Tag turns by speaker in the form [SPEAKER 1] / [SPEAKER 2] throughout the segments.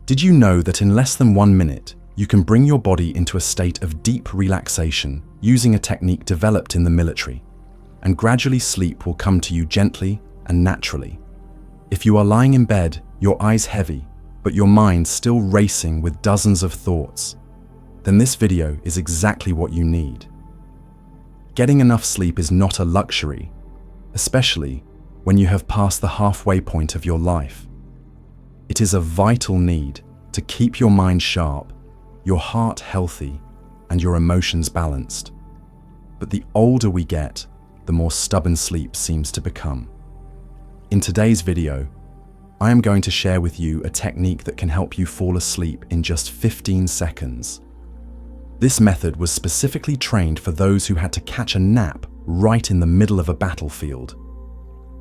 [SPEAKER 1] Did you know that in less than 1 minute, you can bring your body into a state of deep relaxation using a technique developed in the military, and gradually sleep will come to you gently and naturally? If you are lying in bed, your eyes heavy, but your mind still racing with dozens of thoughts, then this video is exactly what you need. Getting enough sleep is not a luxury, especially when you have passed the halfway point of your life. It is a vital need to keep your mind sharp, your heart healthy, and your emotions balanced. But the older we get, the more stubborn sleep seems to become. In today's video, I am going to share with you a technique that can help you fall asleep in just 15 seconds. This method was specifically trained for those who had to catch a nap right in the middle of a battlefield.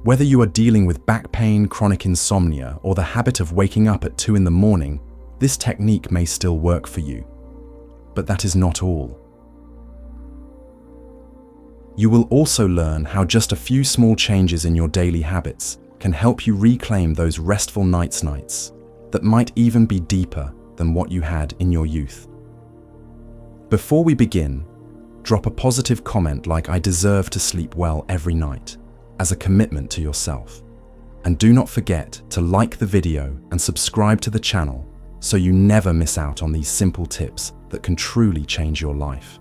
[SPEAKER 1] Whether you are dealing with back pain, chronic insomnia, or the habit of waking up at 2 in the morning, this technique may still work for you. But that is not all. You will also learn how just a few small changes in your daily habits can help you reclaim those restful nights that might even be deeper than what you had in your youth. Before we begin, drop a positive comment like "I deserve to sleep well every night" as a commitment to yourself. And do not forget to like the video and subscribe to the channel so you never miss out on these simple tips that can truly change your life.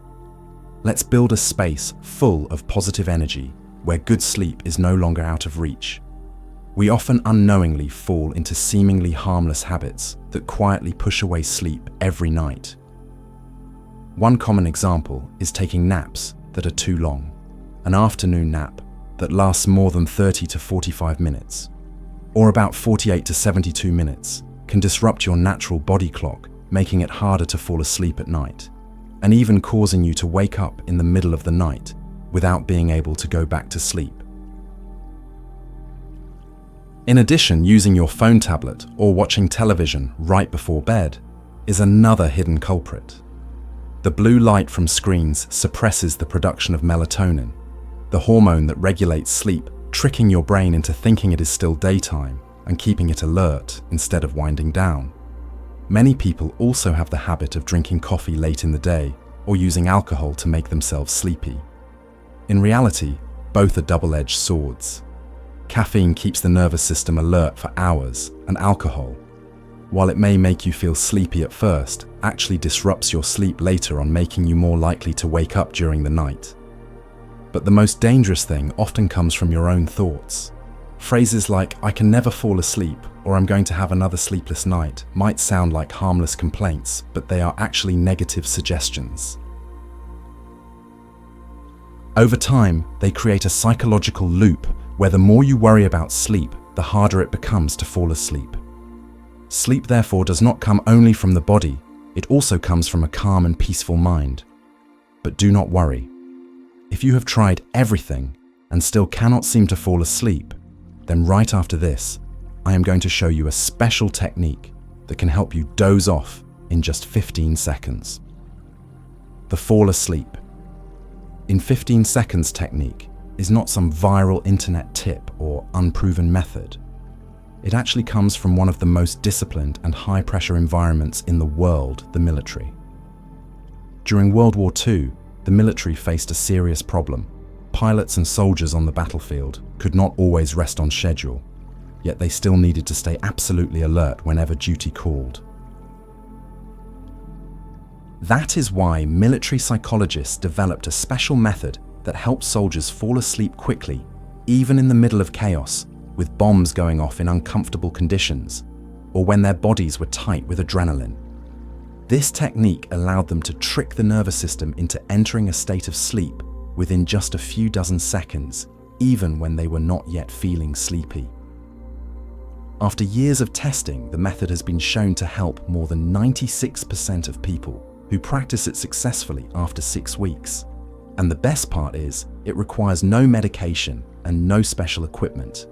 [SPEAKER 1] Let's build a space full of positive energy where good sleep is no longer out of reach. We often unknowingly fall into seemingly harmless habits that quietly push away sleep every night. One common example is taking naps that are too long. An afternoon nap that lasts more than 30 to 45 minutes, or about 48 to 72 minutes, can disrupt your natural body clock, making it harder to fall asleep at night, and even causing you to wake up in the middle of the night without being able to go back to sleep. In addition, using your phone tablet or watching television right before bed is another hidden culprit. The blue light from screens suppresses the production of melatonin, the hormone that regulates sleep, tricking your brain into thinking it is still daytime and keeping it alert instead of winding down. Many people also have the habit of drinking coffee late in the day or using alcohol to make themselves sleepy. In reality, both are double-edged swords. Caffeine keeps the nervous system alert for hours, and alcohol, while it may make you feel sleepy at first, actually disrupts your sleep later on, making you more likely to wake up during the night. But the most dangerous thing often comes from your own thoughts. Phrases like "I can never fall asleep" or "I'm going to have another sleepless night" might sound like harmless complaints, but they are actually negative suggestions. Over time, they create a psychological loop where the more you worry about sleep, the harder it becomes to fall asleep. Sleep, therefore, does not come only from the body, it also comes from a calm and peaceful mind. But do not worry. If you have tried everything and still cannot seem to fall asleep, then right after this, I am going to show you a special technique that can help you doze off in just 15 seconds. The fall asleep in 15 seconds technique is not some viral internet tip or unproven method. It actually comes from one of the most disciplined and high-pressure environments in the world, the military. During World War II, the military faced a serious problem. Pilots and soldiers on the battlefield could not always rest on schedule, yet they still needed to stay absolutely alert whenever duty called. That is why military psychologists developed a special method that helps soldiers fall asleep quickly, even in the middle of chaos, with bombs going off in uncomfortable conditions, or when their bodies were tight with adrenaline. This technique allowed them to trick the nervous system into entering a state of sleep within just a few dozen seconds, even when they were not yet feeling sleepy. After years of testing, the method has been shown to help more than 96% of people who practice it successfully after 6 weeks. And the best part is, it requires no medication and no special equipment.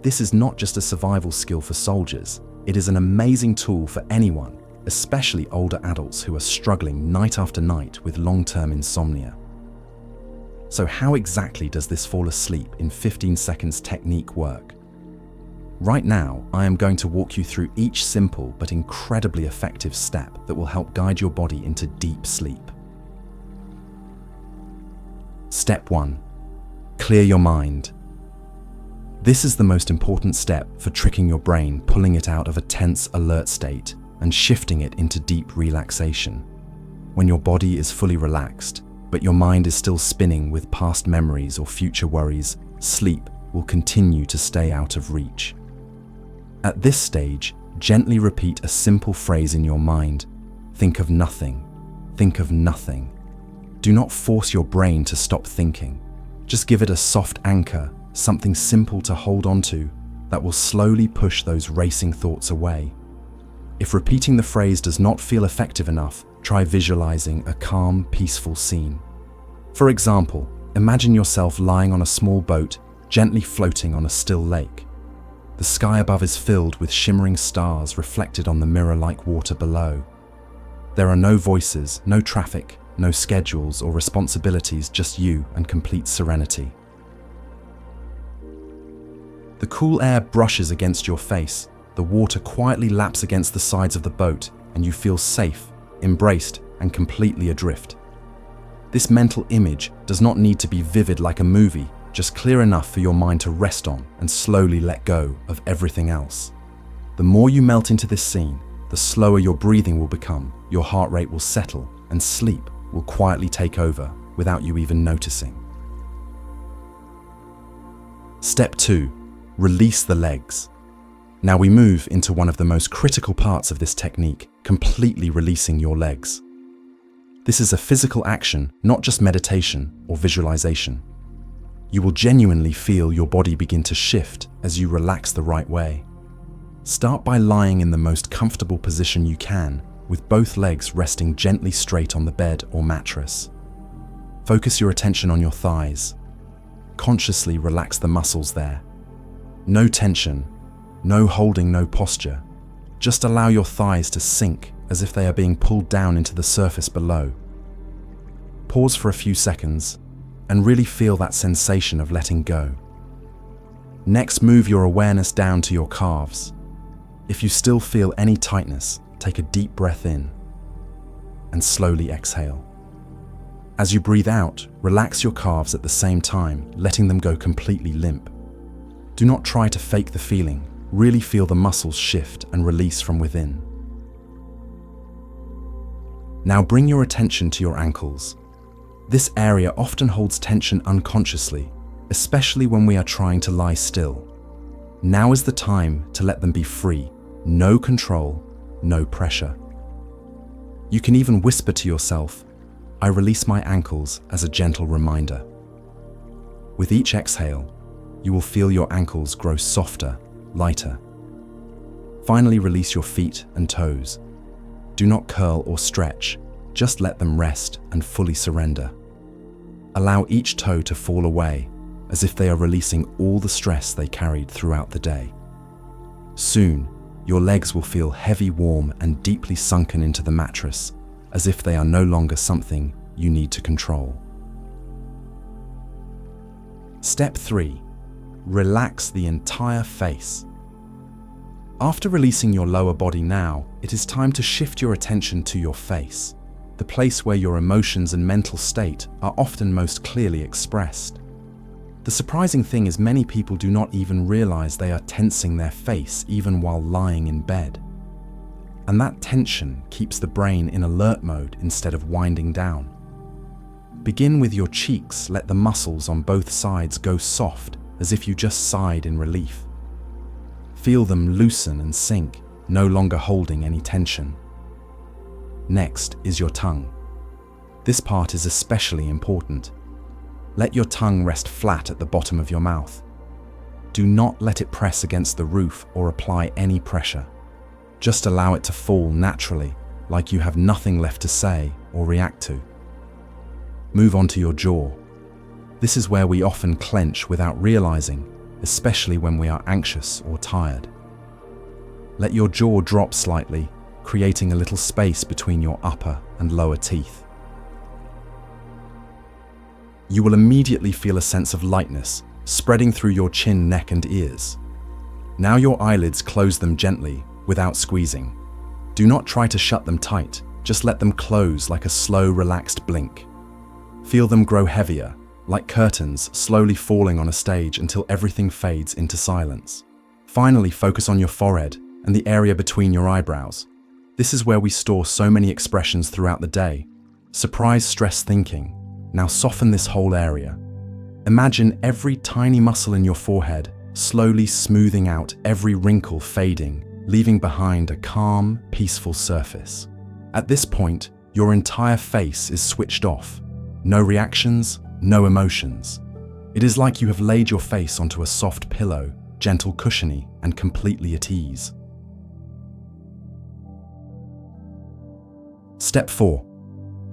[SPEAKER 1] This is not just a survival skill for soldiers, it is an amazing tool for anyone, especially older adults who are struggling night after night with long-term insomnia. So how exactly does this fall asleep in 15 seconds technique work? Right now, I am going to walk you through each simple but incredibly effective step that will help guide your body into deep sleep. Step 1. Clear your mind. This is the most important step for tricking your brain, pulling it out of a tense, alert state and shifting it into deep relaxation. When your body is fully relaxed, but your mind is still spinning with past memories or future worries, sleep will continue to stay out of reach. At this stage, gently repeat a simple phrase in your mind. Think of nothing. Think of nothing. Do not force your brain to stop thinking. Just give it a soft anchor, something simple to hold onto that will slowly push those racing thoughts away. If repeating the phrase does not feel effective enough, try visualizing a calm, peaceful scene. For example, imagine yourself lying on a small boat, gently floating on a still lake. The sky above is filled with shimmering stars reflected on the mirror-like water below. There are no voices, no traffic, no schedules or responsibilities, just you and complete serenity. The cool air brushes against your face, the water quietly laps against the sides of the boat, and you feel safe, embraced, and completely adrift. This mental image does not need to be vivid like a movie, just clear enough for your mind to rest on and slowly let go of everything else. The more you melt into this scene, the slower your breathing will become, your heart rate will settle, and sleep will quietly take over without you even noticing. Step 2. Release the legs. Now we move into one of the most critical parts of this technique, completely releasing your legs. This is a physical action, not just meditation or visualization. You will genuinely feel your body begin to shift as you relax the right way. Start by lying in the most comfortable position you can, with both legs resting gently straight on the bed or mattress. Focus your attention on your thighs. Consciously relax the muscles there. No tension, no holding, no posture. Just allow your thighs to sink as if they are being pulled down into the surface below. Pause for a few seconds and really feel that sensation of letting go. Next, move your awareness down to your calves. If you still feel any tightness, take a deep breath in and slowly exhale. As you breathe out, relax your calves at the same time, letting them go completely limp. Do not try to fake the feeling. Really feel the muscles shift and release from within. Now bring your attention to your ankles. This area often holds tension unconsciously, especially when we are trying to lie still. Now is the time to let them be free. No control, no pressure. You can even whisper to yourself, "I release my ankles," as a gentle reminder. With each exhale, you will feel your ankles grow softer, lighter. Finally, release your feet and toes. Do not curl or stretch, just let them rest and fully surrender. Allow each toe to fall away, as if they are releasing all the stress they carried throughout the day. Soon, your legs will feel heavy, warm, and deeply sunken into the mattress, as if they are no longer something you need to control. Step 3. Relax the entire face. After releasing your lower body now, it is time to shift your attention to your face, the place where your emotions and mental state are often most clearly expressed. The surprising thing is many people do not even realize they are tensing their face even while lying in bed. And that tension keeps the brain in alert mode instead of winding down. Begin with your cheeks, let the muscles on both sides go soft as if you just sighed in relief. Feel them loosen and sink, no longer holding any tension. Next is your tongue. This part is especially important. Let your tongue rest flat at the bottom of your mouth. Do not let it press against the roof or apply any pressure. Just allow it to fall naturally, like you have nothing left to say or react to. Move on to your jaw. This is where we often clench without realizing, especially when we are anxious or tired. Let your jaw drop slightly, creating a little space between your upper and lower teeth. You will immediately feel a sense of lightness spreading through your chin, neck, and ears. Now your eyelids, close them gently, without squeezing. Do not try to shut them tight, just let them close like a slow, relaxed blink. Feel them grow heavier, like curtains slowly falling on a stage until everything fades into silence. Finally, focus on your forehead and the area between your eyebrows. This is where we store so many expressions throughout the day. Surprise, stress, thinking. Now soften this whole area. Imagine every tiny muscle in your forehead slowly smoothing out, every wrinkle fading, leaving behind a calm, peaceful surface. At this point, your entire face is switched off. No reactions, no emotions. It is like you have laid your face onto a soft pillow, gentle, cushiony, and completely at ease. Step 4.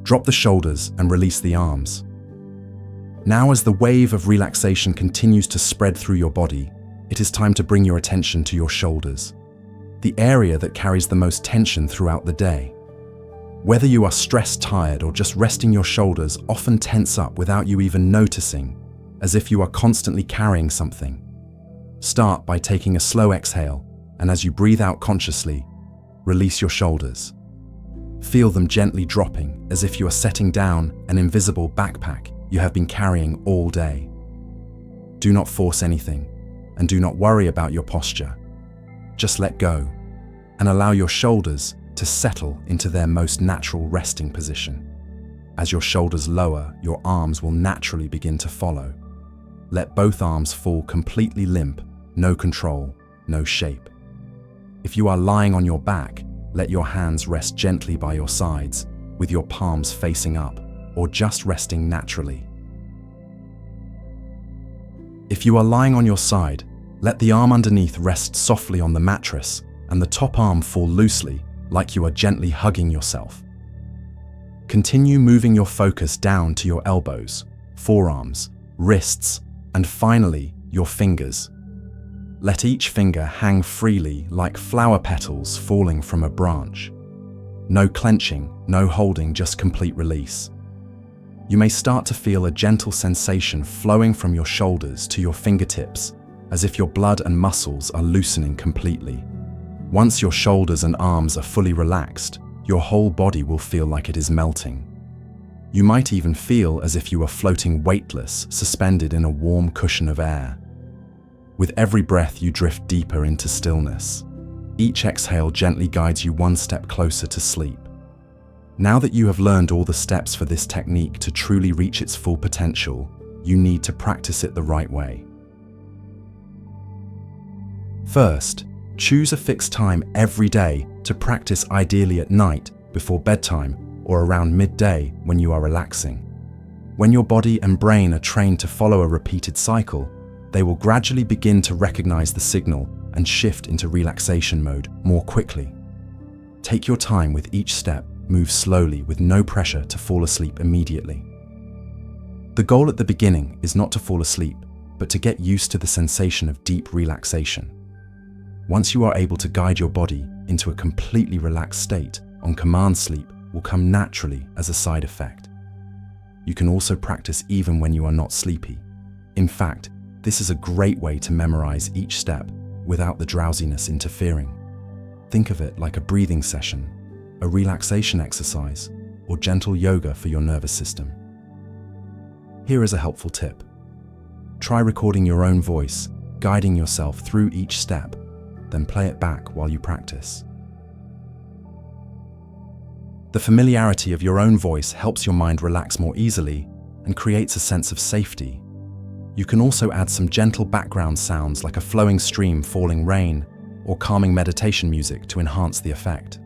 [SPEAKER 1] Drop the shoulders and release the arms. Now, as the wave of relaxation continues to spread through your body, it is time to bring your attention to your shoulders, the area that carries the most tension throughout the day. Whether you are stressed, tired, or just resting, your shoulders often tense up without you even noticing, as if you are constantly carrying something. Start by taking a slow exhale, and as you breathe out consciously, release your shoulders. Feel them gently dropping, as if you are setting down an invisible backpack you have been carrying all day. Do not force anything, and do not worry about your posture. Just let go, and allow your shoulders to settle into their most natural resting position. As your shoulders lower, your arms will naturally begin to follow. Let both arms fall completely limp, no control, no shape. If you are lying on your back, let your hands rest gently by your sides, with your palms facing up, or just resting naturally. If you are lying on your side, let the arm underneath rest softly on the mattress and the top arm fall loosely, like you are gently hugging yourself. Continue moving your focus down to your elbows, forearms, wrists, and finally, your fingers. Let each finger hang freely like flower petals falling from a branch. No clenching, no holding, just complete release. You may start to feel a gentle sensation flowing from your shoulders to your fingertips, as if your blood and muscles are loosening completely. Once your shoulders and arms are fully relaxed, your whole body will feel like it is melting. You might even feel as if you are floating weightless, suspended in a warm cushion of air. With every breath, you drift deeper into stillness. Each exhale gently guides you one step closer to sleep. Now that you have learned all the steps for this technique to truly reach its full potential, you need to practice it the right way. First, choose a fixed time every day to practice, ideally at night, before bedtime, or around midday when you are relaxing. When your body and brain are trained to follow a repeated cycle, they will gradually begin to recognize the signal and shift into relaxation mode more quickly. Take your time with each step, move slowly with no pressure to fall asleep immediately. The goal at the beginning is not to fall asleep, but to get used to the sensation of deep relaxation. Once you are able to guide your body into a completely relaxed state, on command, sleep will come naturally as a side effect. You can also practice even when you are not sleepy. In fact, this is a great way to memorize each step without the drowsiness interfering. Think of it like a breathing session, a relaxation exercise, or gentle yoga for your nervous system. Here is a helpful tip. Try recording your own voice, guiding yourself through each step, then play it back while you practice. The familiarity of your own voice helps your mind relax more easily and creates a sense of safety. You can also add some gentle background sounds like a flowing stream, falling rain, or calming meditation music to enhance the effect.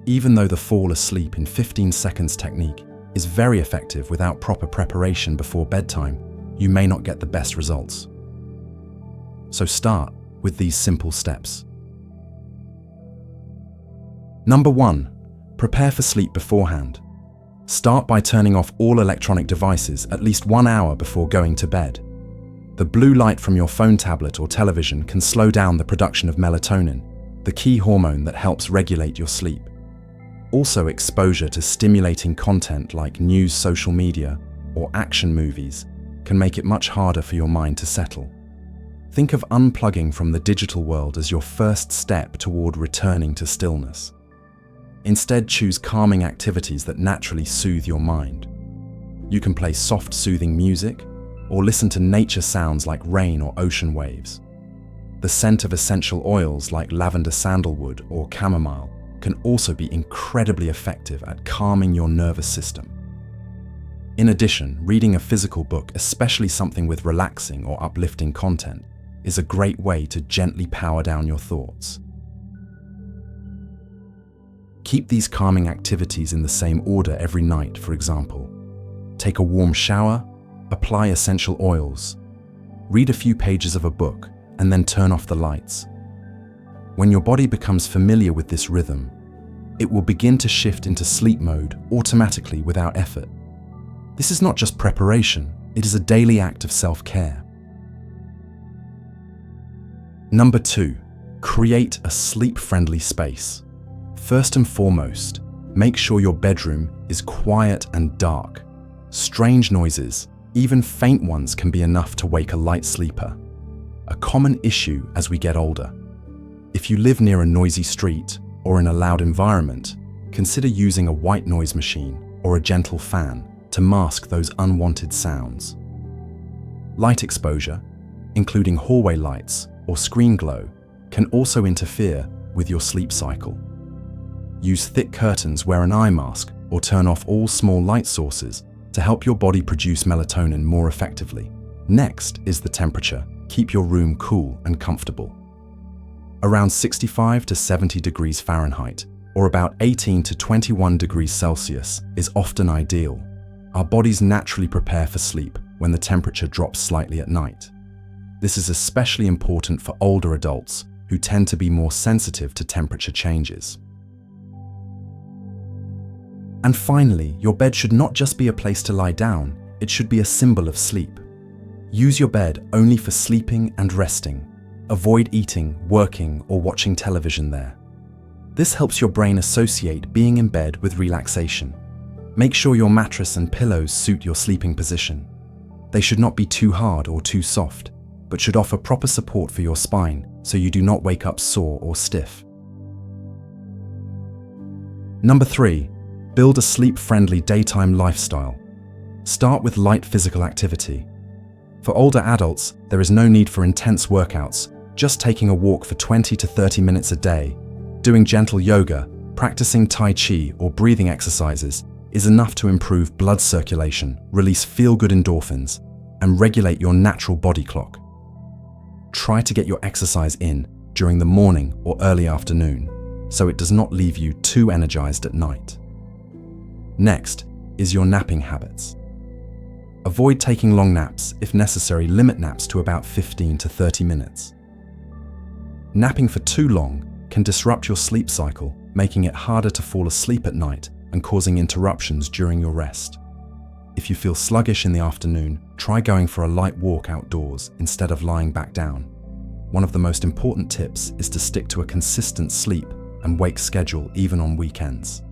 [SPEAKER 1] Even though the fall asleep in 15 seconds technique is very effective without proper preparation before bedtime, you may not get the best results. So start with these simple steps. Number 1. Prepare for sleep beforehand. Start by turning off all electronic devices at least 1 hour before going to bed. The blue light from your phone, tablet, or television can slow down the production of melatonin, the key hormone that helps regulate your sleep. Also, exposure to stimulating content like news, social media, or action movies can make it much harder for your mind to settle. Think of unplugging from the digital world as your first step toward returning to stillness. Instead, choose calming activities that naturally soothe your mind. You can play soft, soothing music or listen to nature sounds like rain or ocean waves. The scent of essential oils like lavender, sandalwood, or chamomile can also be incredibly effective at calming your nervous system. In addition, reading a physical book, especially something with relaxing or uplifting content, is a great way to gently power down your thoughts. Keep these calming activities in the same order every night, for example. Take a warm shower, apply essential oils, read a few pages of a book, and then turn off the lights. When your body becomes familiar with this rhythm, it will begin to shift into sleep mode automatically without effort. This is not just preparation, it is a daily act of self-care. Number 2, create a sleep-friendly space. First and foremost, make sure your bedroom is quiet and dark. Strange noises, even faint ones, can be enough to wake a light sleeper. A common issue as we get older. If you live near a noisy street or in a loud environment, consider using a white noise machine or a gentle fan to mask those unwanted sounds. Light exposure, including hallway lights or screen glow, can also interfere with your sleep cycle. Use thick curtains, wear an eye mask, or turn off all small light sources to help your body produce melatonin more effectively. Next is the temperature. Keep your room cool and comfortable. Around 65 to 70 degrees Fahrenheit, or about 18 to 21 degrees Celsius, is often ideal. Our bodies naturally prepare for sleep when the temperature drops slightly at night. This is especially important for older adults who tend to be more sensitive to temperature changes. And finally, your bed should not just be a place to lie down, it should be a symbol of sleep. Use your bed only for sleeping and resting. Avoid eating, working, or watching television there. This helps your brain associate being in bed with relaxation. Make sure your mattress and pillows suit your sleeping position. They should not be too hard or too soft, but should offer proper support for your spine so you do not wake up sore or stiff. Number 3. Build a sleep-friendly daytime lifestyle. Start with light physical activity. For older adults, there is no need for intense workouts, just taking a walk for 20 to 30 minutes a day, doing gentle yoga, practicing Tai Chi, or breathing exercises is enough to improve blood circulation, release feel-good endorphins, and regulate your natural body clock. Try to get your exercise in during the morning or early afternoon, so it does not leave you too energized at night. Next is your napping habits. Avoid taking long naps. If necessary, limit naps to about 15 to 30 minutes. Napping for too long can disrupt your sleep cycle, making it harder to fall asleep at night and causing interruptions during your rest. If you feel sluggish in the afternoon, try going for a light walk outdoors instead of lying back down. One of the most important tips is to stick to a consistent sleep and wake schedule even on weekends.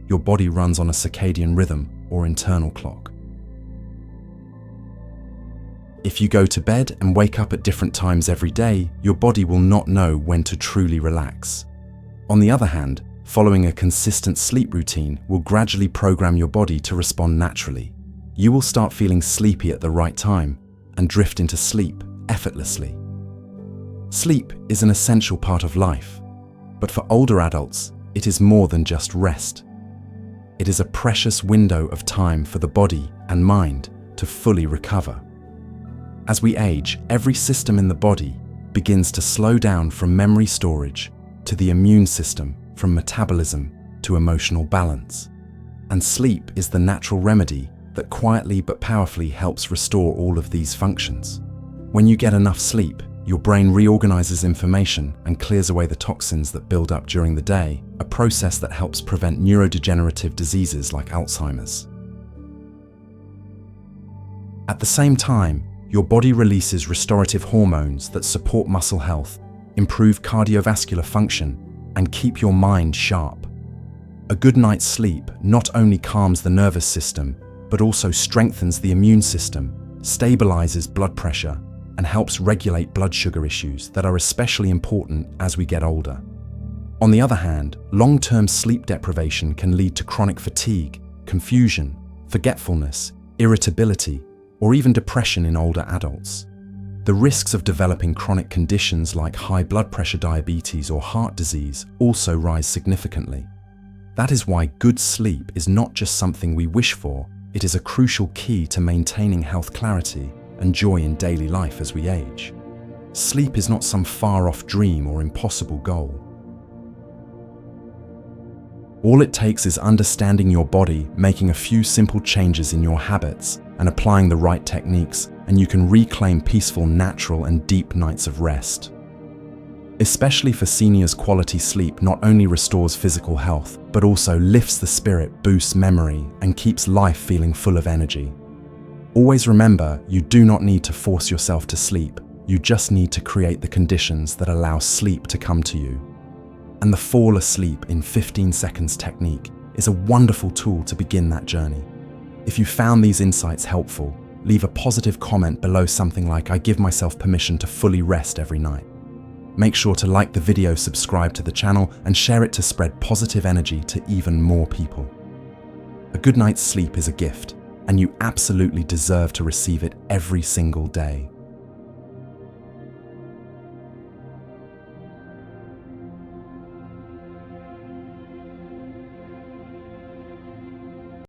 [SPEAKER 1] Your body runs on a circadian rhythm or internal clock. If you go to bed and wake up at different times every day, your body will not know when to truly relax. On the other hand, following a consistent sleep routine will gradually program your body to respond naturally. You will start feeling sleepy at the right time and drift into sleep effortlessly. Sleep is an essential part of life, but for older adults, it is more than just rest. It is a precious window of time for the body and mind to fully recover. As we age, every system in the body begins to slow down, from memory storage to the immune system, from metabolism to emotional balance. And sleep is the natural remedy that quietly but powerfully helps restore all of these functions. When you get enough sleep, your brain reorganizes information and clears away the toxins that build up during the day, a process that helps prevent neurodegenerative diseases like Alzheimer's. At the same time, your body releases restorative hormones that support muscle health, improve cardiovascular function, and keep your mind sharp. A good night's sleep not only calms the nervous system, but also strengthens the immune system, stabilizes blood pressure, and helps regulate blood sugar issues that are especially important as we get older. On the other hand, long-term sleep deprivation can lead to chronic fatigue, confusion, forgetfulness, irritability, or even depression in older adults. The risks of developing chronic conditions like high blood pressure, diabetes, or heart disease also rise significantly. That is why good sleep is not just something we wish for, it is a crucial key to maintaining health, clarity, and joy in daily life as we age. Sleep is not some far-off dream or impossible goal. All it takes is understanding your body, making a few simple changes in your habits, and applying the right techniques, and you can reclaim peaceful, natural, and deep nights of rest. Especially for seniors, quality sleep not only restores physical health, but also lifts the spirit, boosts memory, and keeps life feeling full of energy. Always remember, you do not need to force yourself to sleep. You just need to create the conditions that allow sleep to come to you. And the Fall Asleep in 15 Seconds technique is a wonderful tool to begin that journey. If you found these insights helpful, leave a positive comment below, something like, "I give myself permission to fully rest every night." Make sure to like the video, subscribe to the channel, and share it to spread positive energy to even more people. A good night's sleep is a gift, and you absolutely deserve to receive it every single day.